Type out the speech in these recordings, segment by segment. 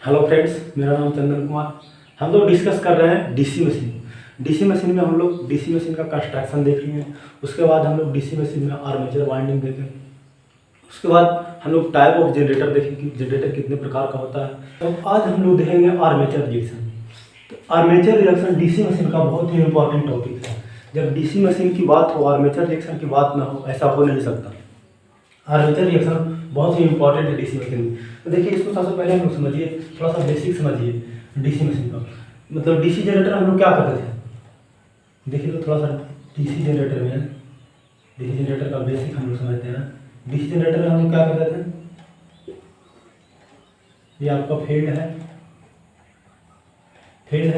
Hello friends, मेरा नाम चंदन कुमार। हम लोग डिस्कस कर रहे हैं डीसी मशीन। डीसी मशीन में हम लोग डीसी मशीन का कंस्ट्रक्शन देखेंगे। उसके बाद हम लोग डीसी मशीन में आर्मेचर वाइंडिंग देखेंगे। उसके बाद हम लोग टाइप ऑफ जनरेटर देखेंगे कि जनरेटर कितने प्रकार का होता है। तो आज हम लोग देखेंगे आर्मेचर रिएक्शन। तो आर्मेचर रिएक्शन डीसी मशीन का बहुत ही इंपॉर्टेंट टॉपिक है। जब डीसी मशीन की बात हो, आर्मेचर रिएक्शन की बात ना हो, ऐसा हो नहीं सकता। आर्मेचर रिएक्शन बहुत ही इंपॉर्टेंट है डीसी मशीन में। तो देखिए, इसको सबसे पहले हम लोग समझिए, थोड़ा सा बेसिक समझिए डीसी मशीन का। मतलब डीसी जनरेटर हम लोग क्या करते थे, देखिए तो थोड़ा सा डीसी जनरेटर में, डीसी जनरेटर का बेसिक हम लोग समझते हैं। डीसी जनरेटर में हम लोग क्या करते थे, ये आपका फील्ड है,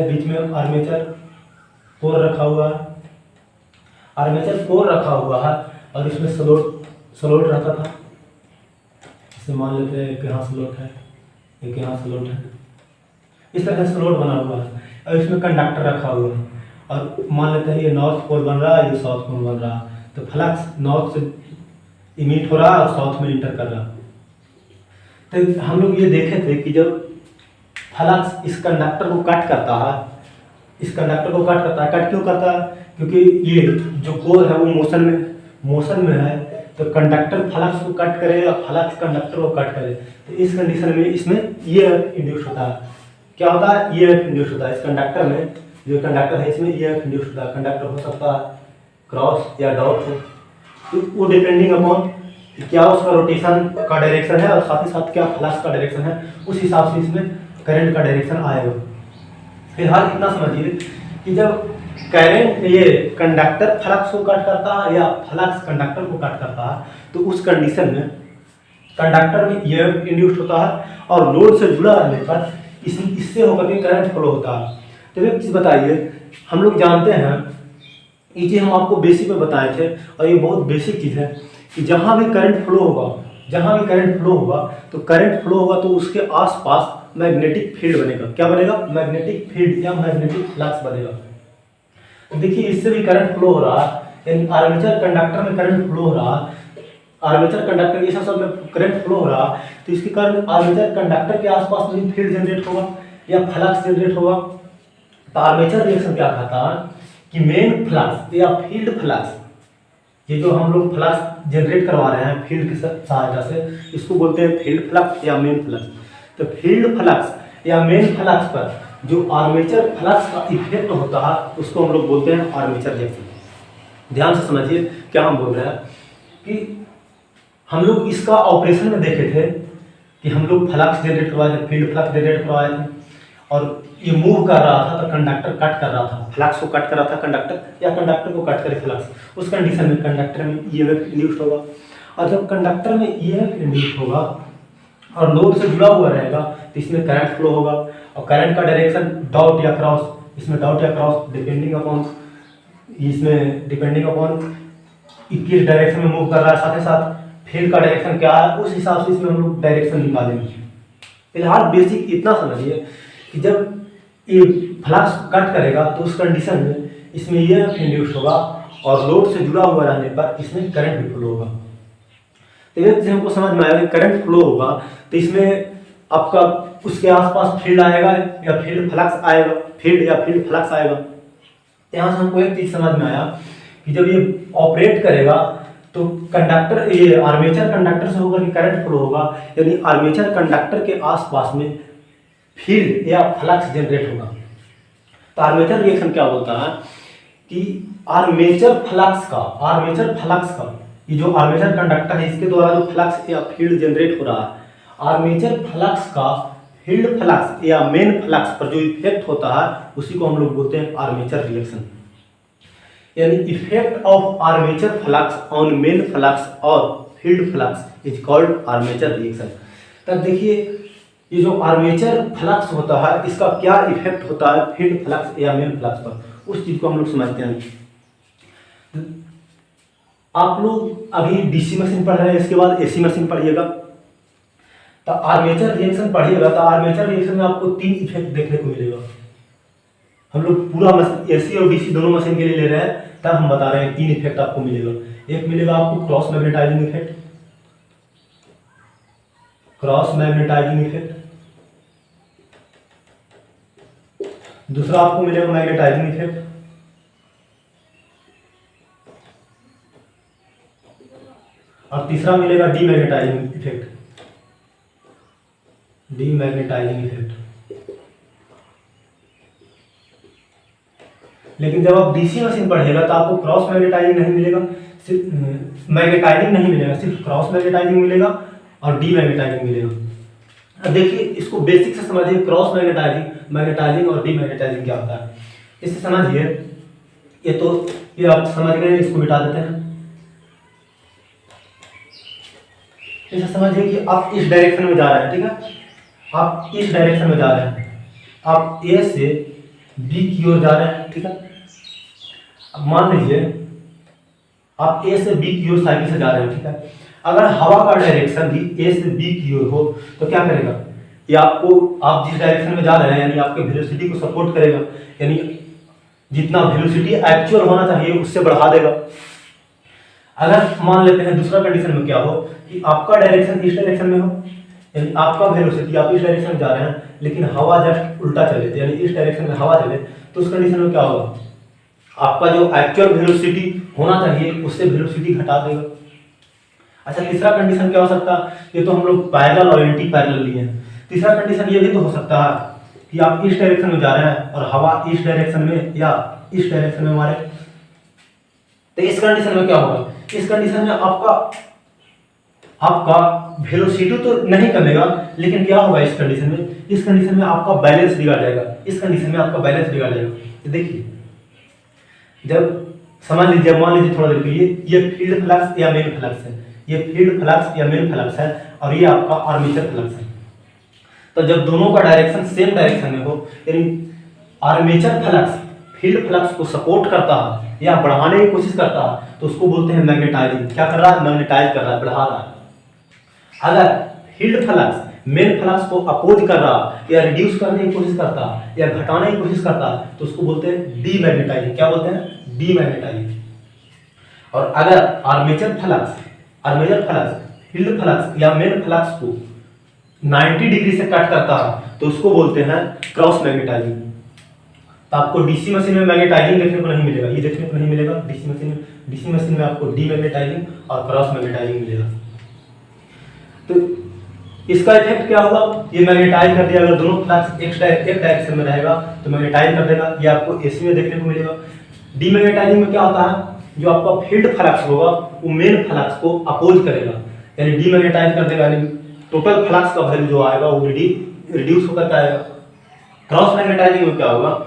बीच में आर्मेचर कोर रखा हुआ है। आर्मेचर कोर रखा हुआ है और इसमें स्लॉट रहता था। इसे मान लेते हैं एक यहाँ स्लॉट है, एक यहाँ स्लॉट है, इस तरह से स्लॉट बना हुआ है और इसमें कंडक्टर रखा हुआ है। और मान लेते हैं ये नॉर्थ पोल बन रहा है, ये साउथ पोल बन रहा है। तो फ्लक्स नॉर्थ से इमिट हो रहा है और साउथ में इंटर कर रहा है। तो हम लोग ये देखे थे कि जब फ्लक्स इस कंडक्टर को कट करता है, कट क्यों करता है? क्योंकि ये जो कोर है वो मोशन में है। तो कंडक्टर फ्लक्स को कट करे या फ्लक्स कंडक्टर को कट करे, तो इस कंडीशन में इसमें ये इंड्यूस होता है। क्या होता है? ये इंड्यूस होता है इस कंडक्टर में। जो कंडक्टर है इसमें ये इंड्यूस होता है। कंडक्टर हो सकता है क्रॉस या डॉट हो, तो वो डिपेंडिंग अपॉन क्या उसका रोटेशन का डायरेक्शन है और साथ ही साथ क्या फ्लक्स का डायरेक्शन है, उस हिसाब से इसमें करंट का डायरेक्शन आएगा। फिलहाल इतना समझिए कि जब करंट ये कंडक्टर फ्लक्स को कट करता है या फ्लक्स कंडक्टर को कट करता है, तो उस कंडीशन में कंडक्टर में ईएमएफ इंड्यूस होता है और लोड से जुड़ा रहने पर इससे होकर के करंट फ्लो होता है। तो एक चीज़ बताइए, हम लोग जानते हैं, ये चीज़ हम आपको बेसिक में बताए थे और ये बहुत बेसिक चीज़ है कि जहाँ भी करंट फ्लो होगा तो करंट फ्लो होगा तो उसके आसपास मैग्नेटिक फील्ड बनेगा। क्या बनेगा? मैग्नेटिक फील्ड या मैग्नेटिक फ्लक्स बनेगा। देखिए, इससे भी करंट फ्लो हो रहा है, यानी आर्मेचर कंडक्टर में करंट फ्लो हो रहा है। आर्मेचर कंडक्टर के सब में करंट फ्लो हो रहा है, तो इसके कारण आर्मेचर कंडक्टर के आसपास में फील्ड जनरेट होगा या फ्लक्स जनरेट होगा। तो आर्मेचर रिएक्शन क्या कहता है कि मेन फ्लक्स या फील्ड फ्लक्स, ये जो हम लोग फ्लक्स जनरेट करवा रहे हैं फील्ड की सहायता से, इसको बोलते हैं फील्ड फ्लक्स या मेन फ्लक्स। तो फील्ड फ्लक्स या मेन फ्लक्स पर जो आर्मेचर फ्लक्स का इफेक्ट होता है उसको हम लोग बोलते हैं आर्मेचर रिएक्शन। ध्यान से समझिए क्या हम बोल रहे हैं कि हम लोग इसका ऑपरेशन में देखे थे कि हम लोग फ्लक्स जनरेट करवाए थे, फील्ड फ्लक्स जनरेट करवाए थे और ये मूव कर रहा था तो कंडक्टर कट कर रहा था, फ्लक्स को कट कर रहा था कंडक्टर या कंडक्टर को कट करे फ्लक्स। उस कंडीशन में कंडक्टर में ईएमएफ इंड्यूस होगा और जब कंडक्टर में ईएमएफ इंड्यूस होगा और लोड से जुड़ा हुआ रहेगा तो इसमें करंट फ्लो होगा और करंट का डायरेक्शन डॉट या क्रॉस, इसमें डॉट या क्रॉस डिपेंडिंग अपॉन किस डायरेक्शन में मूव कर रहा है, साथ ही साथ फील्ड का डायरेक्शन क्या है, उस हिसाब से इसमें हम लोग डायरेक्शन निकालेंगे। फिलहाल बेसिक इतना समझिए कि जब ये फ्लक्स कट करेगा तो उस कंडीशन में इसमें ये इंड्यूस होगा और लोड से जुड़ा हुआ रहने पर इसमें करंट भी फ्लो होगा। तो ये चीज़ हमको समझ में आया कि करंट फ्लो होगा तो इसमें आपका उसके आसपास फील्ड आएगा या फील्ड फ्लक्स आएगा। यहाँ से हमको एक चीज़ समझ में आया कि जब ये ऑपरेट करेगा तो कंडक्टर, ये आर्मेचर कंडक्टर से होकर के करंट फ्लो होगा, यानी आर्मेचर कंडक्टर के आसपास में फील्ड या फ्लक्स जनरेट होगा। तो आर्मेचर रिएक्शन क्या बोलता है कि आर्मेचर फ्लक्स का ये जो आर्मेचर कंडक्टर है इसके द्वारा जो फ्लक्स या फील्ड जनरेट हो रहा है, आर्मेचर फ्लक्स का फील्ड फ्लक्स या मेन फ्लक्स पर जो इफेक्ट होता है उसी को हम लोग बोलते हैं आर्मेचर रिएक्शन। यानी effect of armature flux on main flux और field flux is called armature reaction. तब देखिए, ये जो आर्मेचर फ्लक्स होता है इसका क्या इफेक्ट होता है फील्ड फ्लक्स या मेन फ्लक्स पर, उस चीज को हम लोग समझते हैं। आप लोग अभी डीसी मशीन पढ़ रहे हैं, इसके बाद एसी मशीन पढ़िएगा। तो आर्मेचर रिएक्शन पढ़िएगा तो आर्मेचर रिएक्शन में आपको 3 इफेक्ट देखने को मिलेगा। हम लोग पूरा एसी और डीसी दोनों मशीन के लिए ले रहे हैं, तब हम बता रहे हैं 3 इफेक्ट आपको मिलेगा। एक मिलेगा आपको क्रॉस मैग्नेटाइजिंग इफेक्ट, दूसरा आपको मिलेगा मैग्नेटाइजिंग इफेक्ट, और तीसरा मिलेगा डीमैग्नेटाइजिंग इफेक्ट। Demagnetising effect. लेकिन जब आप डीसी मशीन पढ़ेगा तो आपको क्रॉस मैग्नेटाइजिंग नहीं मिलेगा, सिर्फ मैग्नेटाइजिंग नहीं मिलेगा, सिर्फ क्रॉस मैग्नेटाइजिंग मिलेगा और डीमैग्नेटाइजिंग मिलेगा। अब देखिए इसको बेसिक से समझिए, क्रॉस मैग्नेटाइजिंग, मैग्नेटाइजिंग और डीमैग्नेटाइजिंग क्या होता है इससे समझिए। ये आप समझ गए, इसको मिटा देते हैं। इसे समझिए कि आप इस डायरेक्शन में जा रहे हैं, ठीक है, आप इस डायरेक्शन में जा रहे हैं, आप ए से बी की ओर जा रहे हैं, ठीक है। अब मान लीजिए आप ए से बी की ओर साइकिल से जा रहे हैं, ठीक है। अगर हवा का डायरेक्शन भी ए से बी की ओर हो तो क्या करेगा, ये आपको, आप जिस डायरेक्शन में जा रहे हैं यानी आपके वेलोसिटी को सपोर्ट करेगा, यानी जितना वेलोसिटी एक्चुअल होना चाहिए उससे बढ़ा देगा। अगर मान लेते हैं दूसरा कंडीशन में क्या हो कि आपका डायरेक्शन इस डायरेक्शन में हो, यानी आपका वेलोसिटी आप इस डायरेक्शन में जा रहे हैं लेकिन हवा जस्ट उल्टा चले, यानी इस डायरेक्शन में हवा चले, तो उस कंडीशन में क्या होगा, आपका जो एक्चुअल वेलोसिटी होना चाहिए उससे वेलोसिटी घटा देगा। अच्छा, तीसरा कंडीशन क्या हो सकता है, ये तो हम लोग पैरेलल और एंटी पैरेलल लिए हैं। तीसरा कंडीशन ये भी तो हो सकता है कि आप इस डायरेक्शन में जा रहे हैं और हवा इस डायरेक्शन में या इस डायरेक्शन में मारे, तो इस कंडीशन में क्या होगा, इस कंडीशन में आपका वेलोसिटी तो नहीं कमेगा, लेकिन क्या होगा इस कंडीशन में आपका बैलेंस बिगड़ जाएगा, इस कंडीशन में आपका बैलेंस बिगड़ जाएगा। तो देखिए, जब समझ लीजिए, मान लीजिए थोड़ा देर के लिए ये फील्ड फ्लक्स या मेन फ्लक्स है, ये फील्ड फ्लक्स या मेन फ्लक्स है और ये आपका आर्मेचर फ्लक्स है। तो जब दोनों का डायरेक्शन सेम डायरेक्शन में हो, यानी आर्मेचर फ्लक्स फील्ड फ्लक्स को सपोर्ट करता है या बढ़ाने की कोशिश करता है, तो उसको बोलते हैं मैग्नेटाइजिंग। क्या कर रहा है, मैग्नेटाइज कर रहा है, बढ़ा रहा है। अगर फील्ड फ्लक्स मेन फ्लक्स को अपोज कर रहा या रिड्यूस करने की कोशिश करता या घटाने की कोशिश करता, तो उसको बोलते हैं डीमैग्नेटाइजिंग। क्या बोलते हैं, डीमैग्नेटाइजिंग। और अगर आर्मेचर फ्लक्स फील्ड फ्लक्स या मेन फ्लक्स को 90 डिग्री से कट करता है, तो उसको बोलते हैं क्रॉस मैग्नेटाइजिंग। तो आपको डीसी मशीन में मैग्नेटाइजिंग देखने को नहीं मिलेगा, ये देखने को नहीं मिलेगा डीसी मशीन में आपको डीमैग्नेटाइजिंग और क्रॉस मैग्नेटाइजिंग मिलेगा। तो इसका इफेक्ट क्या होगा, ये मैग्नेटाइज कर दिया, अगर दोनों फ्लक्स एक डायरेक्शन में रहेगा तो मैग्नेटाइज कर देगा, ये आपको एसी में देखने को मिलेगा। डीमैग्नेटाइजिंग में क्या होता है, जो आपका फील्ड फ्लक्स होगा वो मेन फ्लक्स को अपोज करेगा, यानी डीमैग्नेटाइज कर देगा, यानी टोटल फ्लक्स का वैल्यू जो आएगा वो रिड्यूस होकर आएगा। क्रॉस मैग्नेटाइजिंग में क्या होगा,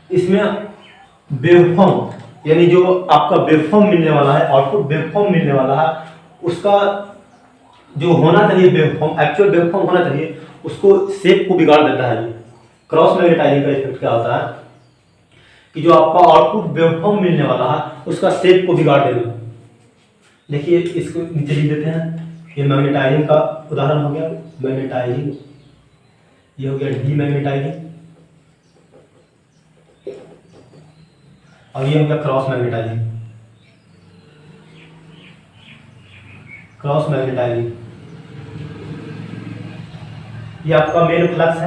इसमें वेवफॉर्म, यानी जो आपका वेवफॉर्म मिलने वाला है, आउटपुट वेवफॉर्म मिलने वाला है, उसका जो होना चाहिए वेवफॉर्म, एक्चुअल वेवफॉर्म होना चाहिए, उसको शेप को बिगाड़ देता है। ये क्रॉस मैग्नेटाइजिंग का इफेक्ट क्या होता है कि जो आपका आउटपुट वेवफॉर्म मिलने वाला है उसका शेप को बिगाड़ देगा। देखिए इसको नीचे लिख देते हैं, ये मैग्नेटाइजिंग का उदाहरण हो गया, मैग्नेटाइजिंग, ये हो गया डीमैग्नेटाइजिंग, और ये हो गया क्रॉस मैग्नेटाइजिंग। क्रॉस मैग्नेटाइजिंग ये आपका मेन फ्लक्स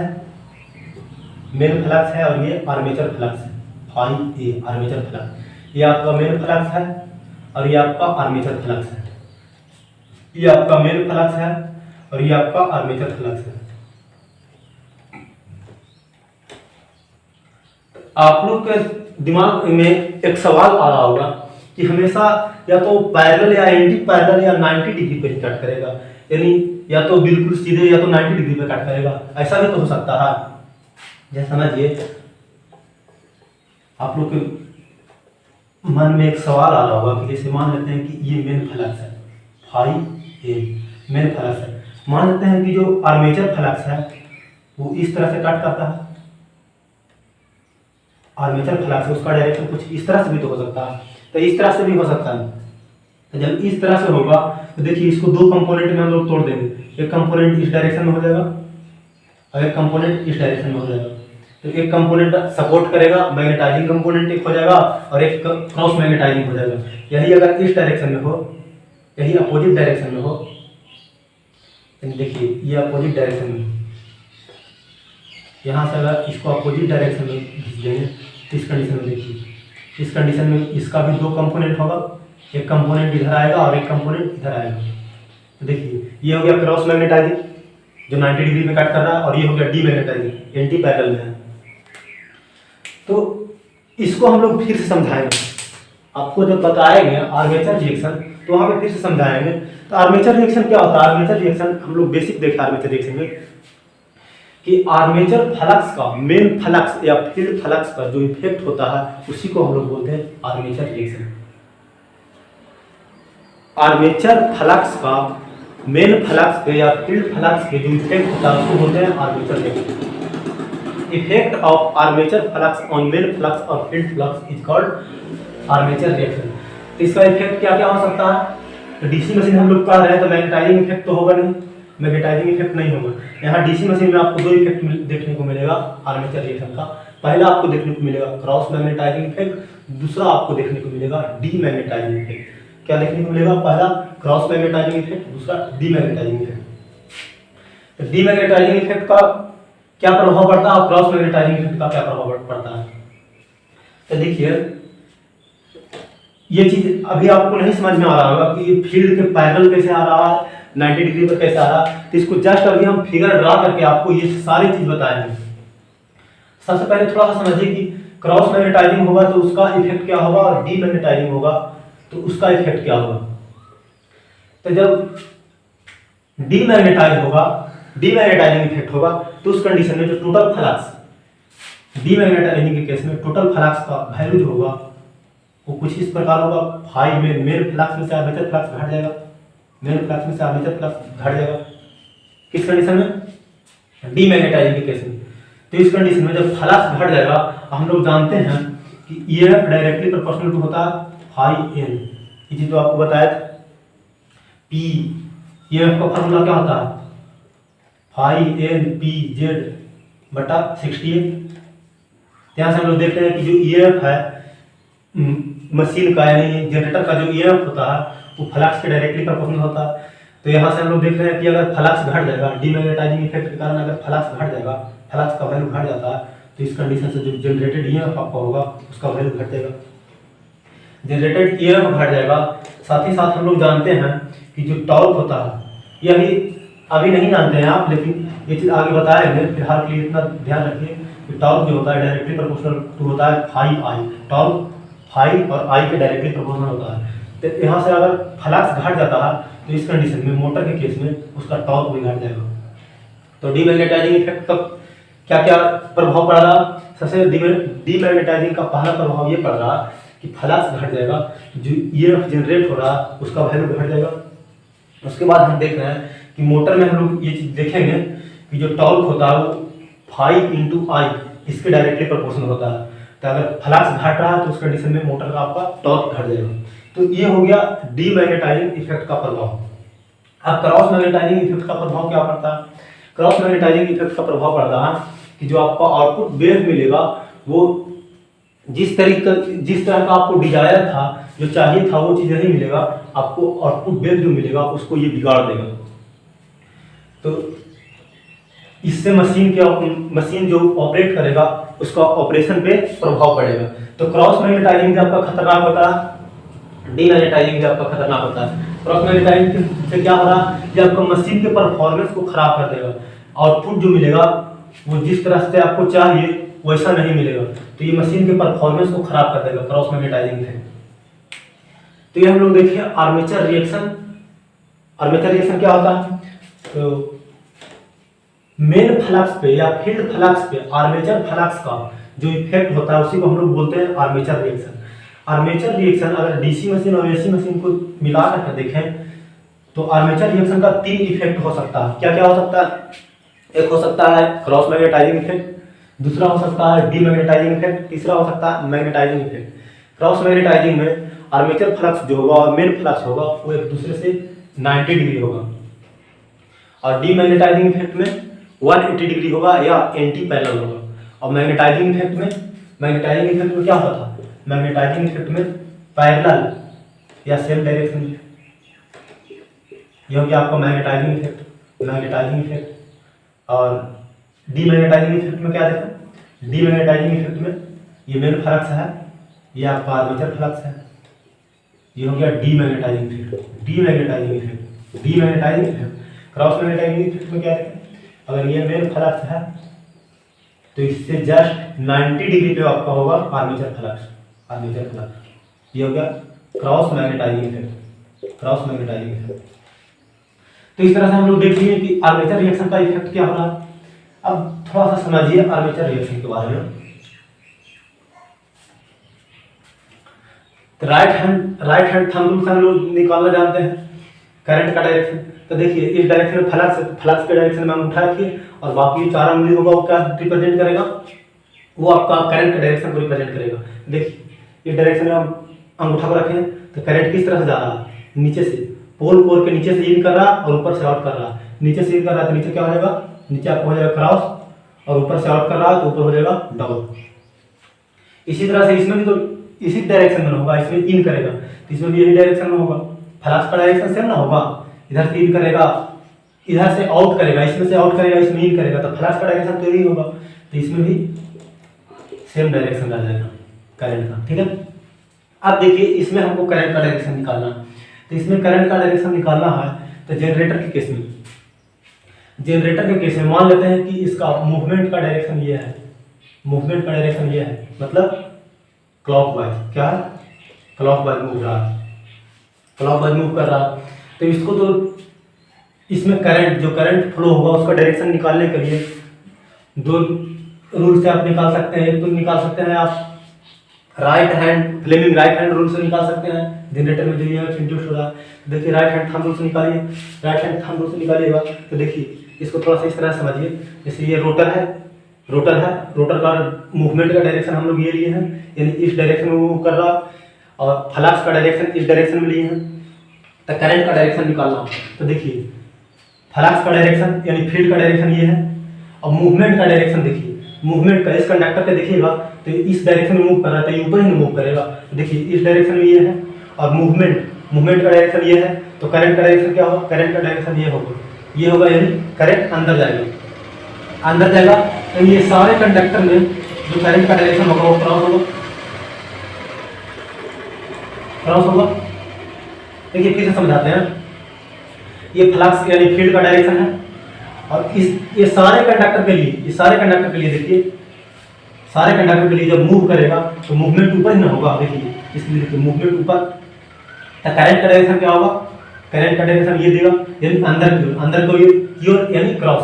है और ये आर्मेचर फ्लक्स है, फाई ए आर्मेचर फ्लक्स, ये आपका मेन फ्लक्स है और ये आपका आर्मेचर फ्लक्स है, ये आपका मेन फ्लक्स है और ये आपका आर्मेचर फ्लक्स है। आप लोग के दिमाग में एक सवाल आ रहा होगा कि हमेशा या तो पैरेलल या एंटी पैरेलल या 90 डिग्री पे कट करेगा, यानी या तो बिल्कुल सीधे या तो 90 डिग्री पे कट करेगा, ऐसा भी तो हो सकता है। जैसे समझिए, आप लोग के मन में एक सवाल आ रहा होगा कि जैसे मान लेते हैं कि ये मेन फ्लक्स है, फाई ए मेन फ्लक्स है, मान लेते हैं कि जो आर्मेचर फ्लक्स है वो इस तरह से कट करता है, आर्मेचर फ्लक्स है उसका डायरेक्शन कुछ इस तरह से भी तो हो सकता है, तो इस तरह से भी हो सकता है। तो जब इस तरह से होगा तो देखिए इसको दो कंपोनेंट में हम लोग तोड़ देंगे, एक कंपोनेंट इस डायरेक्शन में हो जाएगा और एक कंपोनेंट इस डायरेक्शन में हो जाएगा। तो एक कंपोनेंट सपोर्ट करेगा, मैग्नेटाइजिंग कंपोनेंट एक हो जाएगा और एक क्रॉस मैग्नेटाइजिंग हो जाएगा। यही अगर इस डायरेक्शन में हो, यही अपोजिट डायरेक्शन में हो, देखिए ये अपोजिट डायरेक्शन में, यहाँ से अगर इसको अपोजिट डायरेक्शन में देंगे। इस कंडीशन में देखिए, इस कंडीशन में इसका भी 2 कंपोनेंट होगा, एक कंपोनेंट इधर आएगा और एक कंपोनेंट इधर आएगा। तो देखिए ये हो गया क्रॉस मैग्नेटाइजिंग जो 90 डिग्री में कट कर रहा है, और ये हो गया डी मैग्नेटाइजिंग एंटी पैरेलल में है। तो इसको हम लोग फिर से समझाएंगे, आपको जब बताएंगे आर्मेचर रिएक्शन तो वहाँ पे फिर से समझाएंगे। तो आर्मेचर रिएक्शन क्या होता है? आर्मेचर रिएक्शन हम लोग बेसिक देखें आर्मेचर रिएक्शन में कि आर्मेचर फ्लक्स का मेन फ्लक्स या फील्ड फ्लक्स पर जो इफेक्ट होता है उसी को हम लोग बोलते हैं आर्मेचर रिएक्शन। आर्मेचर फ्लक्स का मेन फ्लक्स पे या फील्ड फ्लक्स के जो इफेक्ट होता है उसको बोलते हैं armature reaction. Effect of armature flux on main flux और field flux is called armature reaction. तो इसका इफेक्ट क्या क्या हो सकता है? तो डीसी मशीन हम लोग पढ़ रहे हैं तो मैग्नेटाइजिंग इफेक्ट तो होगा नहीं, मैग्नेटाइजिंग इफेक्ट नहीं होगा। यहाँ डीसी मशीन में आपको 2 इफेक्ट देखने को मिलेगा आर्मेचर रिएक्शन का। पहला आपको देखने को मिलेगा क्रॉस मैग्नेटाइजिंग इफेक्ट, दूसरा आपको देखने को मिलेगा डी मैग्नेटाइजिंग इफेक्ट। क्या देखने को मिलेगा? पहला क्रॉस मैग्नेटाइजिंग इफेक्ट, दूसरा डी मैग्नेटाइजिंग इफेक्ट। तो डी मैग्नेटाइजिंग इफेक्ट का क्या प्रभाव पड़ता है और क्रॉस मैग्नेटाइजिंग इफेक्ट का क्या प्रभाव पड़ता है? तो देखिए ये चीज अभी आपको नहीं समझ में आ रहा होगा कि फील्ड के पैरेलल कैसे आ रहा है, 90 डिग्री पर कैसे आ रहा है। तो इसको जस्ट अभी हम फिगर ड्रा करके आपको ये सारी चीज बताएंगे। सबसे पहले थोड़ा सा समझिए कि क्रॉस मैग्नेटाइजिंग होगा तो उसका इफेक्ट क्या होगा और डी मैग्नेटाइजिंग होगा तो उसका इफेक्ट क्या होगा। तो जब डी मैग्नेटाइजिंग इफेक्ट होगा तो उस कंडीशन में जो टोटल फ्लक्स डी मैग्नेटाइजिंग के केस में टोटल फ्लक्स का वैल्यू जो होगा वो कुछ इस प्रकार होगा। फाई में मेन फ्लक्स में से आर्मेचर फ्लक्स घट जाएगा, मेन फ्लक्स में से आर्मेचर फ्लक्स घट जाएगा। किस कंडीशन में? डी मैग्नेटाइजिंग के केस में। तो इस कंडीशन में जब फ्लक्स घट जाएगा, हम लोग जानते हैं कि ईएफ डायरेक्टली प्रोपोर्शनल टू होता है फाई एन। ये चीज तो आपको बताया था। पी ईएफ का फार्मूला क्या होता है? फाई एन पी जेड बटा 68। यहाँ से हम लोग देखते हैं कि जो ईएफ है मशीन का यानी जनरेटर का जो ईएफ होता है वो फ्लक्स के डायरेक्टली प्रोपोर्शनल होता है। तो यहाँ से हम लोग देख रहे हैं कि अगर फ्लक्स घट जाएगा, डीमैग्नेटाइजिंग इफेक्ट के कारण अगर फ्लक्स घट जाएगा, फ्लक्स का वैल्यू घट जाता है तो इस कंडीशन से जो जनरेटेड ईएफ आपका होगा उसका वैल्यू घट जाएगा, जनरेटेड ईएफ घट जाएगा। साथ ही साथ हम लोग जानते हैं कि जो टॉर्क होता है, ये अभी नहीं जानते हैं आप, लेकिन ये चीज़ आगे बताएंगे। फिलहाल के लिए इतना ध्यान रखिए कि टॉर्क जो होता है डायरेक्टली प्रोपोर्शनल टू होता है फाई आई। टॉर्क फाई और आई के डायरेक्टली प्रोपोर्शनल होता है। तो यहाँ से अगर फ्लक्स घट जाता है तो इस कंडीशन में मोटर के केस में उसका टॉर्क भी घट जाएगा। तो डीमैग्नेटाइजिंग इफेक्ट का क्या क्या प्रभाव पड़ रहा? सबसे डीमैग्नेटाइजिंग का पहला प्रभाव ये पड़ रहा कि फ्लक्स घट जाएगा, जो ईएफ जनरेट हो रहा उसका वैल्यू घट जाएगा। उसके बाद हम देख रहे हैं कि मोटर में हम लोग ये चीज देखेंगे कि जो टॉर्क होता है वो फाई इंटू आई इसके डायरेक्टली प्रोपोर्शनल होता है। तो अगर फ्लक्स घट रहा है तो उस कंडीशन में मोटर का आपका टॉर्क घट जाएगा। तो ये हो गया डीमैग्नेटाइजिंग इफेक्ट का प्रभाव। अब क्रॉस मैग्नेटाइजिंग इफेक्ट का प्रभाव क्या पड़ता है? क्रॉस मैग्नेटाइजिंग इफेक्ट का प्रभाव पड़ता है कि जो आपका आउटपुट वेव मिलेगा वो जिस तरह का आपको डिजायर था, जो चाहिए था वो चीज़ नहीं मिलेगा, आपको आउटपुट वेव जो मिलेगा उसको ये बिगाड़ देगा। तो इससे मशीन जो ऑपरेट करेगा उसका ऑपरेशन पे प्रभाव पड़ेगा। तो क्रॉस मैग्नेटाइजिंग आपका खतरनाक होता है, डीमैग्नेटाइजिंग भी आपका खतरनाक होता है। क्रॉस मैग्नेटाइजिंग से क्या हो रहा है? ये आपका मशीन के परफॉर्मेंस को खराब कर देगा। आउटपुट जो मिलेगा वो जिस तरह से आपको चाहिए वैसा नहीं मिलेगा, तो ये मशीन के परफॉर्मेंस को खराब कर देगा क्रॉस मैग्नेटाइजिंग से। तो ये हम लोग देखिए आर्मेचर रिएक्शन। आर्मेचर रिएक्शन क्या होता है? तो मेन फ्लक्स पे या फील्ड फ्लक्स पे आर्मेचर फ्लक्स का जो इफेक्ट होता है उसी को हम लोग बोलते हैं आर्मेचर रिएक्शन। आर्मेचर रिएक्शन अगर डीसी मशीन और एसी मशीन को मिला कर देखें तो आर्मेचर रिएक्शन का 3 इफेक्ट हो सकता है। क्या क्या हो सकता है? एक हो सकता है क्रॉस मैग्नेटाइजिंग इफेक्ट, दूसरा हो सकता है डीमैग्नेटाइजिंग इफेक्ट, तीसरा हो सकता है मैग्नेटाइजिंग इफेक्ट। क्रॉस मैग्नेटाइजिंग में आर्मेचर फ्लक्स जो होगा और मेन फ्लक्स होगा वो एक दूसरे से 90 डिग्री होगा, और डीमैग्नेटाइजिंग इफेक्ट में 180 डिग्री होगा या एंटी पैरेलल होगा। और मैग्नेटाइजिंग इफेक्ट में क्या होता था? मैग्नेटाइजिंग इफेक्ट में पैरेलल या सेम डायरेक्शन। यह हो गया आपका मैग्नेटाइजिंग इफेक्ट। और डीमैग्नेटाइजिंग इफेक्ट में क्या देखा? डीमैग्नेटाइजिंग इफेक्ट में ये मेन फ्लक्स है, ये आपका आर्मेचर फ्लक्स है। ये हो गया demagnetising effect. Demagnetising effect, demagnetising effect. Cross magnetising effect में क्या है, अगर ये मेन फ्लक्स है तो इससे जस्ट 90 डिग्री पे आपका होगा आर्मेचर फ्लक्स, आर्मेचर फ्लक्स। ये हो गया cross magnetising effect, cross magnetising effect. तो इस तरह से हम लोग देख लिए कि आर्मेचर रिएक्शन का इफेक्ट क्या हो रहा है। अब थोड़ा सा समझिए आर्मेचर रिएक्शन के बारे में। तो राइट हैंड थंब रूल से हम लोग निकालना जानते हैं करंट का डायरेक्शन। तो देखिए इस डायरेक्शन में फ्लक्स के डायरेक्शन में हम उठा रखिए और बाकी 4 उंगली होगा वो क्या रिप्रेजेंट करेगा, वो आपका करंट के डायरेक्शन को रिप्रेजेंट करेगा। देखिए इस डायरेक्शन में हम अंगूठा को रखें तो करंट किस तरह से जा रहा है, नीचे से पोल कोर के नीचे से इन कर रहा और ऊपर से आउट कर रहा। नीचे से इन कर रहा है तो नीचे क्या हो जाएगा, नीचे आपको हो जाएगा क्रॉस, और ऊपर से आउट कर रहा है तो ऊपर हो जाएगा डाउन। इसी तरह से इसमें भी तो इसी डायरेक्शन में होगा, इसमें इन करेगा तो इसमें भी यही डायरेक्शन में होगा। फ्लक्स का डायरेक्शन सेम ना होगा, इधर से इन करेगा, इधर से आउट करेगा, इसमें से आउट करेगा, इसमें इन करेगा, तो फ्लक्स का डायरेक्शन तो यही होगा। तो इसमें भी सेम डायरेक्शन आ जाएगा करंट का, ठीक है। अब देखिए इसमें हमको करंट का डायरेक्शन निकालना है। तो इसमें करंट का डायरेक्शन निकालना है तो जनरेटर के केस में, जनरेटर के केस में मान लेते हैं कि इसका मूवमेंट का डायरेक्शन ये है, मूवमेंट का डायरेक्शन ये है, मतलब क्लॉकवाइज। क्या है, क्लॉकवाइज मूव रहा है, क्लॉकवाइज मूव कर रहा है। तो इसको तो इसमें करंट जो करंट फ्लो होगा उसका डायरेक्शन निकालने के लिए 2 रूल से आप निकाल सकते हैं। एक तो निकाल सकते हैं आप right hand Fleming right hand rule से निकाल सकते हैं, जनरेटर में जो ये इंड्यूस हो रहा है। देखिए राइट हैंड थंब रूल से निकालिए, राइट हैंड थंब रूल से निकालिएगा तो देखिए इसको थोड़ा सा इस तरह समझिए। जैसे ये रोटर है, रोटर है, रोटर का मूवमेंट का डायरेक्शन हम लोग ये लिए हैं, यानी इस डायरेक्शन में मूव कर रहा, और फ्लक्स का डायरेक्शन इस डायरेक्शन में लिए हैं। तो करंट का डायरेक्शन निकालना तो देखिए फ्लक्स का डायरेक्शन यानी फील्ड का डायरेक्शन ये है, और मूवमेंट का डायरेक्शन देखिए, मूवमेंट का इस कंडक्टर पे देखिएगा तो इस डायरेक्शन में मूव कर रहा है तो ये ऊपर ही मूव करेगा। तो देखिए इस डायरेक्शन में ये है, और मूवमेंट का डायरेक्शन ये है, तो करंट का डायरेक्शन क्या होगा, करंट का डायरेक्शन ये होगा, यानी करंट अंदर जाएगा, अंदर जाएगा। तो ये सारे कंडक्टर में जो करंट का डायरेक्शन होगा वो क्रॉस होगा, क्रॉस होगा। देखिए फिर से समझाते हैं, ये फ्लक्स यानी फील्ड का डायरेक्शन है, और ये सारे कंडक्टर के लिए, ये सारे कंडक्टर के लिए देखिए, सारे कंडक्टर के लिए जब मूव करेगा तो मूवमेंट ऊपर ही ना होगा। देखिए इसलिए देखिए मूवमेंट ऊपर, तो करंट का डायरेक्शन क्या होगा, करंट का डायरेक्शन ये देगा, यानी अंदर को की ओर यानी क्रॉस।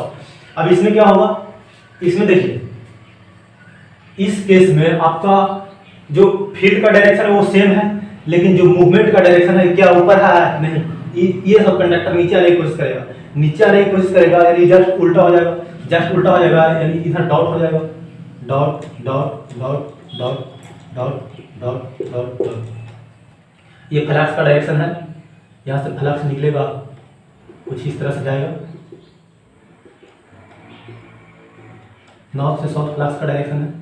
अब इसमें क्या होगा, इसमें देखिए इस केस में आपका जो फील्ड का डायरेक्शन है वो सेम है, लेकिन जो मूवमेंट का डायरेक्शन है क्या ऊपर है, नहीं, ये सब कंडक्टर नीचे आने की कोशिश करेगा, नीचे आने की कोशिश करेगा, यानी जस्ट उल्टा हो जाएगा, जस्ट उल्टा हो जाएगा, यानी इधर डॉट हो जाएगा, dot dot dot dot dot dot dot dot. ये फ्लक्स का डायरेक्शन है, यहाँ से फ्लक्स निकलेगा कुछ इस तरह से जाएगा, नॉर्थ से साउथ फ्लक्स का डायरेक्शन है।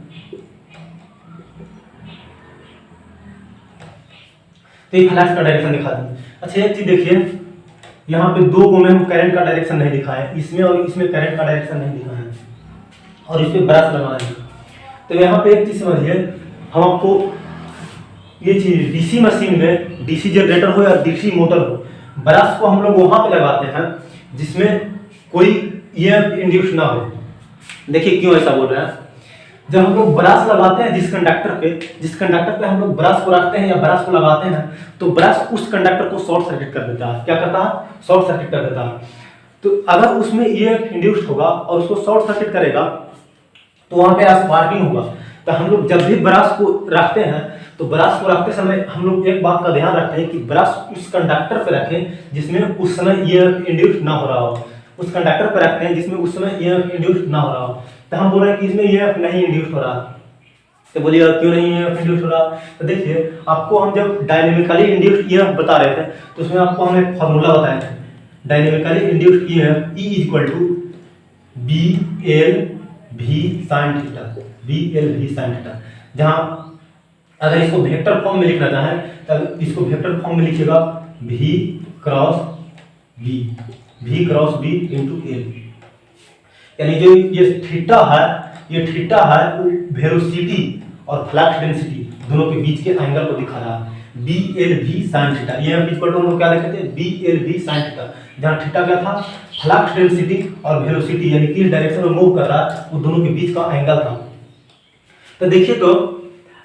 तो ये फ्लक्स का डायरेक्शन दिखा दें। अच्छा एक चीज देखिए, यहाँ पे 2 को में हम करंट का डायरेक्शन नहीं दिखाया, इसमें और इसमें करंट का डायरेक्शन नहीं दिखाया है, और इसमें ब्रश लगाना है। तो यहाँ पे एक चीज समझिए, हम आपको ये चीज डीसी मशीन में, डीसी जनरेटर हो या डीसी मोटर हो, ब्रश को हम लोग वहां पे लगाते हैं जिसमें कोई ईएमएफ इंड्यूस ना हो। देखिए क्यों ऐसा बोल रहे हैं, जब हम लोग ब्रश लगाते हैं जिस कंडक्टर पे हम लोग ब्रश को रखते हैं या ब्रश को लगाते हैं, तो ब्रश उस कंडक्टर को शॉर्ट सर्किट कर देता है। क्या करता है, शॉर्ट सर्किट कर देता है। तो अगर उसमें ईएमएफ इंड्यूस्ड होगा और उसको शॉर्ट सर्किट करेगा तो वहां पे स्पार्किंग होगा। तो हम लोग जब भी ब्रश को रखते हैं तो ब्रश को रखते समय हम लोग एक बात का ध्यान रखते हैं कि ब्रश उस कंडक्टर पे रखें जिसमें उस समय ईएमएफ इंड्यूस्ड ना हो रहा हो, उस कंडक्टर पे रखते हैं जिसमें उस समय ईएमएफ इंड्यूस्ड ना हो रहा हो। तो हम बोल रहे हैं कि इसमें ईएमएफ नहीं इंड्यूस हो रहा, तो बोलिएगा क्यों नहीं ईएमएफ इंड्यूस हो रहा। तो देखिए आपको हम जब डायनेमिकली इंड्यूस्ड ईएमएफ बता रहे थे तो उसमें आपको हम एक फार्मूला बताए थे, dynamically induced EMF E = BL V sin theta, BL V sin theta. जहां अगर इसको वेक्टर फॉर्म में लिखना चाहें तो इसको वेक्टर फॉर्म में लिखिएगा V cross B, V cross B into L, यानी जो ये थीटा है वो वेलोसिटी और फ्लक्स डेंसिटी दोनों के बीच के एंगल को दिखा रहा है, B L V sine theta. ये हम इक्वल टू हम लोग क्या लिखते थे, B L V sine theta, जहाँ थीटा क्या था, फ्लक्स डेंसिटी और वेलोसिटी यानी किस डायरेक्शन में मूव कर रहा है वो दोनों के बीच का एंगल था। तो देखिए, तो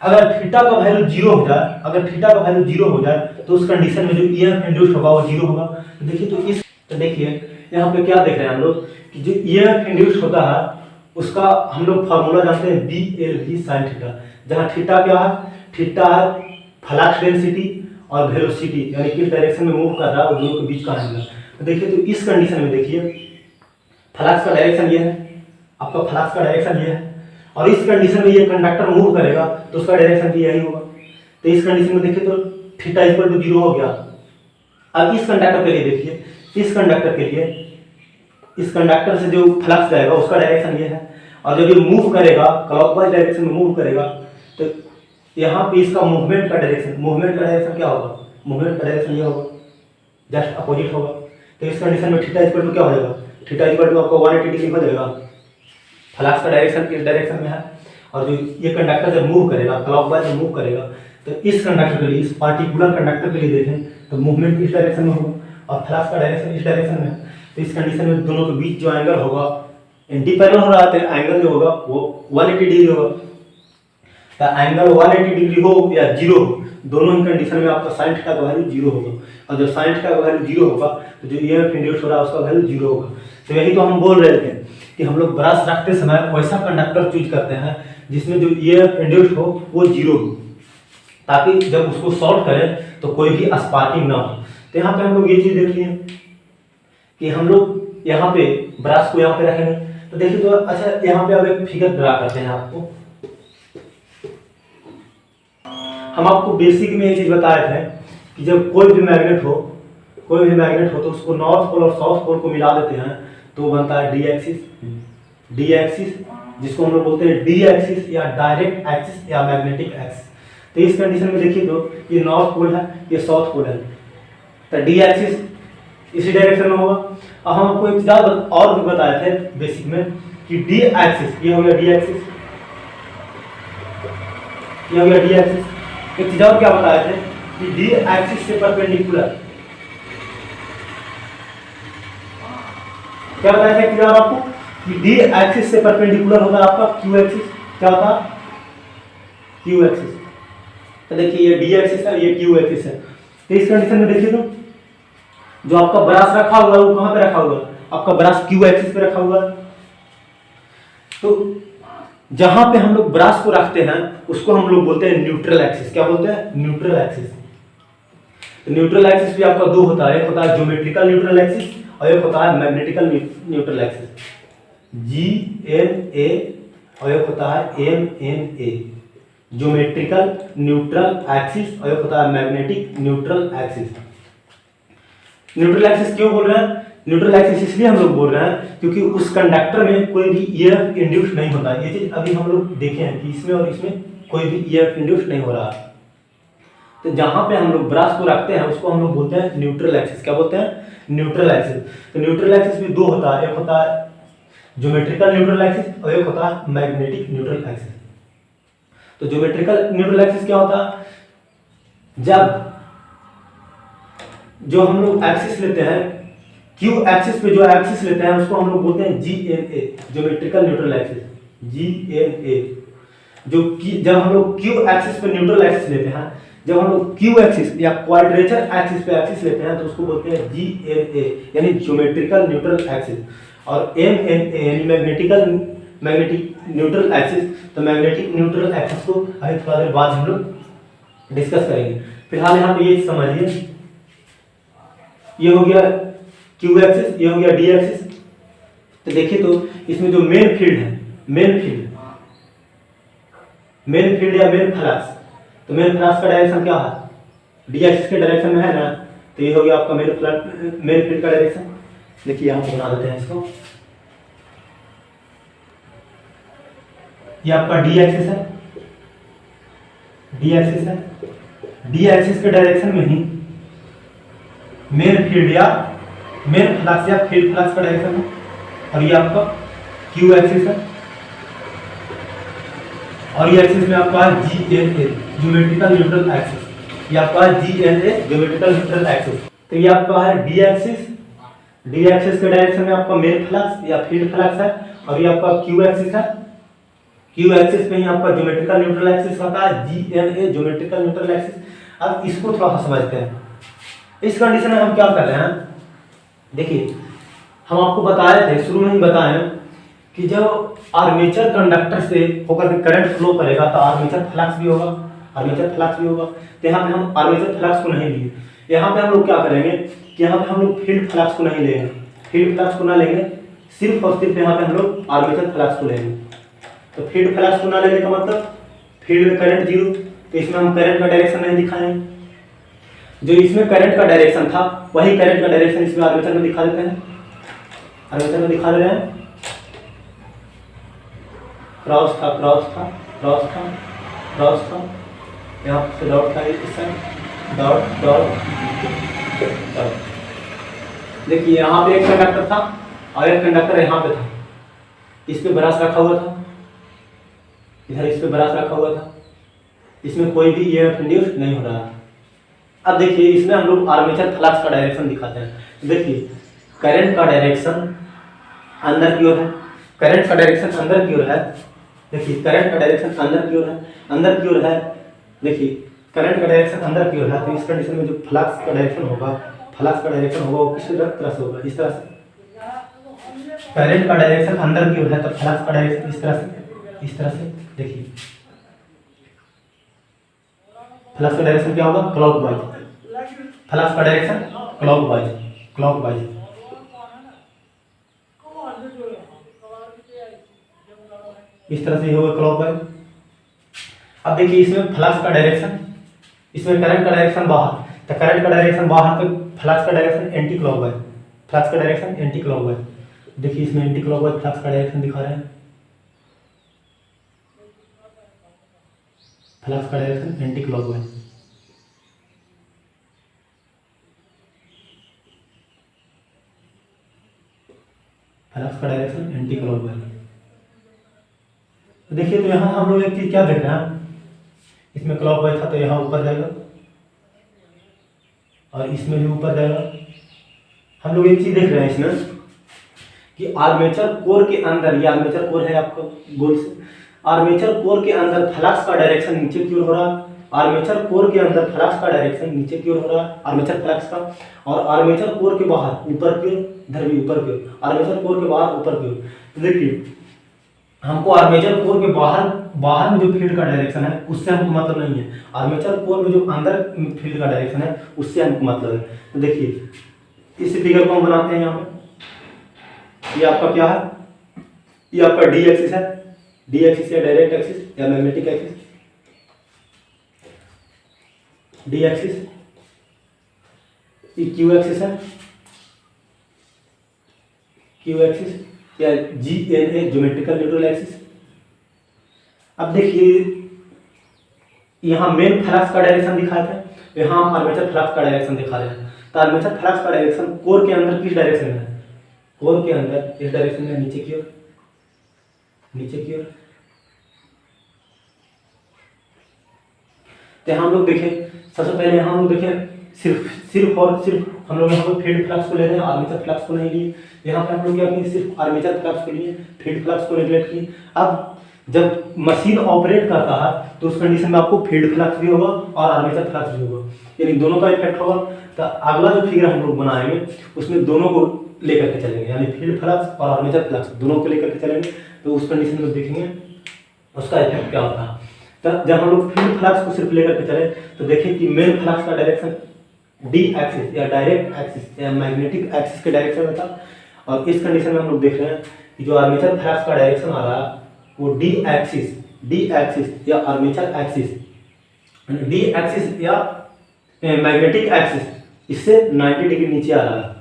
अगर थीटा का वैल्यू 0 हो जाए, अगर थीटा का वैल्यू 0 हो जाए तो उस कंडीशन में जो ईएमएफ इंड्यूस होगा वो 0 होगा। तो देखिए, तो देखिए यहाँ पे क्या देख रहे हैं हम लोग कि जो ईएमएफ इंड्यूस होता है उसका हम लोग फार्मूला जानते हैं B L V sine theta, जहाँ थीटा क्या है, थीटा है फ्लक्स डेंसिटी और वेलोसिटी यानी किस डायरेक्शन में मूव कर रहा है दोनों के बीच का एंगल। तो देखिए, तो इस कंडीशन में देखिए फ्लक्स का डायरेक्शन ये है, आपका फ्लक्स का डायरेक्शन ये है, और इस कंडीशन में ये कंडक्टर मूव करेगा तो उसका डायरेक्शन भी यही होगा। तो इस कंडीशन में देखिए तो थीटा इक्वल टू 0 हो गया। अब इस कंडक्टर के लिए देखिए, इस कंडक्टर के लिए इस कंडक्टर से जो फ्लक्स जाएगा उसका डायरेक्शन ये है, और जब ये मूव करेगा क्लॉकवाइज डायरेक्शन में मूव करेगा तो यहाँ पे इसका मूवमेंट का डायरेक्शन क्या होगा, मूवमेंट का डायरेक्शन ये होगा, जस्ट अपोजिट होगा। तो इस कंडीशन में थीटा इक्वल टू क्या हो जाएगा, थीटा इक्वल टू आपको 180 डिग्री हो जाएगा। फ्लक्स का डायरेक्शन किस डायरेक्शन में है, और जो ये कंडक्टर जब मूव करेगा क्लॉकवाइज में मूव करेगा तो इस कंडक्टर के लिए, इस पार्टिकुलर कंडक्टर के लिए देखें तो मूवमेंट इस डायरेक्शन में होगा और फ्लक्स का डायरेक्शन इस डायरेक्शन में है। तो इस कंडीशन में दोनों के बीच जो एंगल होगा एंटी पैरेलल हो रहा है, एंगल जो होगा वो 180 डिग्री होगा। तो एंगल 180 डिग्री हो या 0 हो, दोनों ही कंडीशन में आपका साइन थीटा का वैल्यू 0 होगा, और जब साइन थीटा का वैल्यू 0 होगा तो जो ईएमएफ इंड्यूस हो रहा है उसका वैल्यू 0 होगा। तो यही तो हम बोल रहे थे कि हम लोग ब्रश रखते समय वैसा कंडक्टर चूज करते हैं जिसमें जो ईएमएफ इंड्यूस हो वो 0 हो, ताकि जब उसको शॉर्ट करें तो कोई भी स्पार्किंग ना हो। तो यहाँ पे हम लोग ये चीज देख लिए कि हम लोग यहाँ पे ब्रश को यहाँ पे रखेंगे। तो देखिए, तो अच्छा यहाँ पे अब एक फिगर ड्रा करते हैं आपको। हम आपको बेसिक में ये चीज बताए थे कि जब कोई भी मैग्नेट हो तो उसको नॉर्थ पोल और साउथ पोल को मिला देते हैं तो बनता है डी एक्सिस, जिसको हम लोग बोलते हैं डी एक्सिस या डायरेक्ट एक्सिस या मैग्नेटिक एक्सिस। तो इस कंडीशन में देखिए, तो ये नॉर्थ पोल है, ये साउथ पोल है, तो डी एक्सिस इसी डायरेक्शन में होगा। अब हम आपको एक चीज और भी बताए थे बेसिक में कि डी एक्सिस, ये हो गया डी एक्सिस, ये हो गया डी एक्सिस। एक चीज और क्या बताए थे कि डी एक्सिस से परपेंडिकुलर, क्या बताया था कि आपको कि डी एक्सिस से परपेंडिकुलर होगा आपका क्यू एक्सिस। क्या होता है, क्यू एक्सिस। तो देखिए, ये डी एक्सिस है, ये क्यू एक्सिस है। तो इस कंडीशन में देखिए, तो जो आपका ब्रश रखा हुआ है वो कहाँ पे रखा हुआ है, आपका ब्रश क्यू एक्सिस पे रखा हुआ है। तो जहां पे हम लोग ब्रश को रखते हैं उसको हम लोग बोलते हैं न्यूट्रल एक्सिस। क्या बोलते हैं, न्यूट्रल एक्सिस। तो न्यूट्रल एक्सिस भी आपका दो होता है, एक होता है ज्योमेट्रिकल न्यूट्रल एक्सिस और एक होता है मैग्नेटिकल न्यूट्रल एक्सिस, GNA, और एक होता है MNA, ज्योमेट्रिकल न्यूट्रल एक्सिस, और एक होता है magnetic neutral axis. Neutral axis क्यों बोल रहे हैं, न्यूट्रल एक्सिस इसलिए हम लोग बोल रहे हैं क्योंकि उस कंडक्टर में कोई भी ईएमएफ इंड्यूस नहीं होता। ये चीज अभी हम लोग देखे हैं कि इसमें और इसमें कोई भी ईएमएफ इंड्यूस नहीं हो रहा। तो जहां पे हम लोग ब्रश को रखते हैं उसको हम लोग बोलते हैं न्यूट्रल एक्सिस। क्या बोलते हैं, न्यूट्रल एक्सिस। तो न्यूट्रल एक्सिस भी दो होता है, एक होता है ज्योमेट्रिकल न्यूट्रल एक्सिस और एक होता है मैग्नेटिक न्यूट्रल एक्सिस। तो ज्योमेट्रिकल न्यूट्रल एक्सिस क्या होता है, जब जो हम लोग एक्सिस लेते हैं क्यू एक्सिस पे जो एक्सिस लेते हैं उसको हम लोग बोलते हैं GNA, geometrical neutral axis, GNA। जो जब हम लोग क्यू एक्सिस पे न्यूट्रल एक्सिस लेते हैं, जब हम लोग क्यू एक्सिस या क्वाड्रेचर एक्सिस पे एक्सिस लेते हैं तो उसको बोलते हैं GNA यानी ज्योमेट्रिकल न्यूट्रल एक्सिस, और MNA यानी मैग्नेटिक न्यूट्रल एक्सिस। तो मैग्नेटिक न्यूट्रल एक्सिस को अभी थोड़ा देर बाद हम लोग डिस्कस करेंगे। फिलहाल यहाँ पे ये समझिए, ये हो गया क्यू एक्सिस, ये हो गया डी एक्सिस। तो देखिए, तो इसमें जो मेन फील्ड है, मेन फील्ड या मेन फ्लक्स, तो मेन फ्लक्स का डायरेक्शन क्या है, डी एक्सिस के डायरेक्शन में है ना। तो ये हो गया आपका मेन फील्ड का डायरेक्शन। देखिए यहाँ पे बना देते हैं इसको, ये आपका डी एक्सिस है, डी एक्सिस के डायरेक्शन में ही मेन फील्ड या मेन फ्लक्स या फील्ड फ्लक्स का डायरेक्शन है, और ये आपका क्यू एक्सिस है। और ये एक्सिस में आपका है GNA ज्योमेट्रिकल न्यूट्रल एक्सिस, ये आपका है GNA ज्योमेट्रिकल न्यूट्रल एक्सिस। तो ये आपका है डी एक्सिस, डी एक्सिस के डायरेक्शन में आपका मेन फ्लक्स या फील्ड फ्लक्स है, और ये आपका क्यू एक्सिस है, क्यू एक्सिस पे ही आपका ज्योमेट्रिकल न्यूट्रल एक्सिस होता है, GNA ज्योमेट्रिकल न्यूट्रल एक्सिस। अब इसको थोड़ा सा समझते हैं। इस कंडीशन में हम क्या कर रहे हैं, देखिए हम आपको बताए थे, शुरू में ही बताए कि जब आर्मेचर कंडक्टर से होकर के करंट फ्लो करेगा तो आर्मेचर फ्लक्स भी होगा, आर्मेचर फ्लक्स भी होगा। तो यहाँ पे हम आर्मेचर फ्लक्स को नहीं लिए, यहाँ पे हम लोग क्या करेंगे कि यहाँ पे हम लोग फील्ड फ्लक्स को नहीं लेंगे, फील्ड फ्लक्स को ना लेंगे, सिर्फ और सिर्फ यहाँ पे हम लोग आर्मेचर फ्लक्स को लेंगे। तो फील्ड फ्लक्स को ना लेने का मतलब फील्ड में करंट जीरो, तो इसमें हम करंट का डायरेक्शन नहीं दिखाएंगे, जो इसमें करंट का डायरेक्शन था वही करंट का डायरेक्शन इसमें आर्मेचर में दिखा देते हैं, आर्मेचर में दिखा दे रहे हैं। क्रॉस था, क्रॉस था, क्रॉस था, क्रॉस था, यहाँ से डॉट था, इस साइड डॉट डॉट डॉट। देखिए यहाँ पे एक कंडक्टर था और एक कंडक्टर यहाँ पे था, इस पे ब्रश रखा हुआ था, इधर इस पे ब्रश रखा हुआ था, इसमें कोई भी ईएमएफ इंड्यूस नहीं हो रहा है। अब देखिए इसमें हम लोग आर्मेचर फ्लक्स का डायरेक्शन दिखाते हैं। देखिए करंट का डायरेक्शन अंदर की ओर है, करंट का डायरेक्शन अंदर की ओर है, देखिए करंट का डायरेक्शन अंदर की ओर है, अंदर की ओर है, देखिए करंट का डायरेक्शन अंदर की ओर है। तो इस कंडीशन में जो फ्लक्स का डायरेक्शन होगा, फ्लक्स का डायरेक्शन होगा वो किस तरह से होगा, इस तरह से। करंट का डायरेक्शन अंदर की ओर है तो फ्लक्स का डायरेक्शन इस तरह से, इस तरह से। देखिए फ्लक्स का डायरेक्शन क्या होगा, क्लॉकवाइज, फ्लक्स का डायरेक्शन क्लॉकवाइज, क्लॉकवाइज। इस तरह से होगा क्लॉकवाइज। अब देखिए इसमें फ्लक्स का डायरेक्शन, इसमें करंट का डायरेक्शन बाहर, तो करंट का डायरेक्शन बाहर तो फ्लक्स का डायरेक्शन एंटी क्लॉकवाइज, फ्लक्स का डायरेक्शन एंटी क्लॉकवाइज। देखिए इसमें एंटी क्लॉकवाइज फ्लक्स का डायरेक्शन दिखा रहे हैं, फ्लक्स का डायरेक्शन एंटी क्लॉकवाइज। फ्लक्स का डायरेक्शन एंटी क्लॉकवाइज। तो देखिए तो यहाँ हम लोग एक चीज क्या देख रहे हैं, इसमें क्लॉकवाइज था तो यहाँ ऊपर जाएगा और इसमें भी ऊपर जाएगा। हम लोग एक चीज देख रहे हैं इसमें कि आर्मेचर कोर के अंदर, ये आर्मेचर कोर है आपका गोल से, आर्मेचर कोर के अंदर फ्लक्स का डायरेक्शन नीचे की ओर हो रहा है, आर्मेचर कोर के अंदर फ्लक्स का डायरेक्शन नीचे की ओर हो रहा है, आर्मेचर फ्लक्स का, और आर्मेचर कोर के बाहर ऊपर की ओर, इधर भी ऊपर की ओर, आर्मेचर कोर के बाहर ऊपर की ओर। तो देखिए हमको आर्मेचर कोर के बाहर में जो फील्ड का डायरेक्शन है उससे हमको मतलब नहीं है, आर्मेचर कोर में जो अंदर फील्ड का डायरेक्शन है उससे हमको मतलब है। तो देखिए इस फिगर को हम बनाते हैं यहाँ पे, ये आपका क्या है, ये आपका डी एक्सिस है, डी एक्सिस या डायरेक्ट एक्सिस या मैग्नेटिक एक्सिस, डी एक्सिस, ये क्यू एक्सिस है, क्यू एक्सिस या GNA ज्योमेट्रिकल न्यूट्रल एक्सिस। अब देखिए यहाँ मेन फ्लक्स का डायरेक्शन दिखाया था, यहाँ आर्मेचर फ्लक्स का डायरेक्शन दिखा रहे हैं। तो आर्मेचर फ्लक्स का डायरेक्शन कोर के अंदर किस डायरेक्शन में है, कोर के अंदर इस डायरेक्शन में, नीचे की ओर, नीचे की ओर। तो हम लोग देखें, सबसे पहले हम लोग देखें सिर्फ और सिर्फ हम लोग यहाँ पे फील्ड फ्लक्स को ले रहे हैं, आर्मेचर फ्लक्स को नहीं लिए। यहाँ पे हम लोग क्या किए, सिर्फ आर्मेचर फ्लक्स को लिए, फील्ड फ्लक्स को नेगलेक्ट किए। अब जब मशीन ऑपरेट करता है तो उस कंडीशन में आपको फील्ड फ्लक्स भी होगा और आर्मेचर फ्लक्स भी होगा, यानी दोनों का इफेक्ट होगा। तो अगला जो फिगर हम लोग बनाएंगे उसमें दोनों को लेकर के चलेंगे, यानी फील्ड फ्लक्स और आर्मेचर फ्लक्स दोनों को लेकर के चलेंगे। तो उस कंडीशन में देखेंगे उसका इफेक्ट क्या होता है। तो जब हम लोग फील्ड फ्लक्स को सिर्फ लेकर के चले तो देखिए कि मेन फ्लक्स का डायरेक्शन डी एक्सिस या डायरेक्ट एक्सिस या मैग्नेटिक एक्सिस के डायरेक्शन में था, और इस कंडीशन में हम लोग देख रहे हैं कि जो आर्मेचर फ्लक्स का डायरेक्शन आ रहा है वो डी एक्सिस या आर्मेचर एक्सिस, डी एक्सिस या मैग्नेटिक एक्सिस इससे 90 डिग्री नीचे आ रहा है।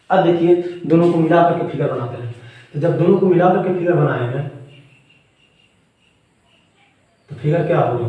अब देखिए दोनों को मिला करके फिगर बनाते हैं। तो जब दोनों को मिला करके फिगर बनाएंगे तो फिगर क्या होगा,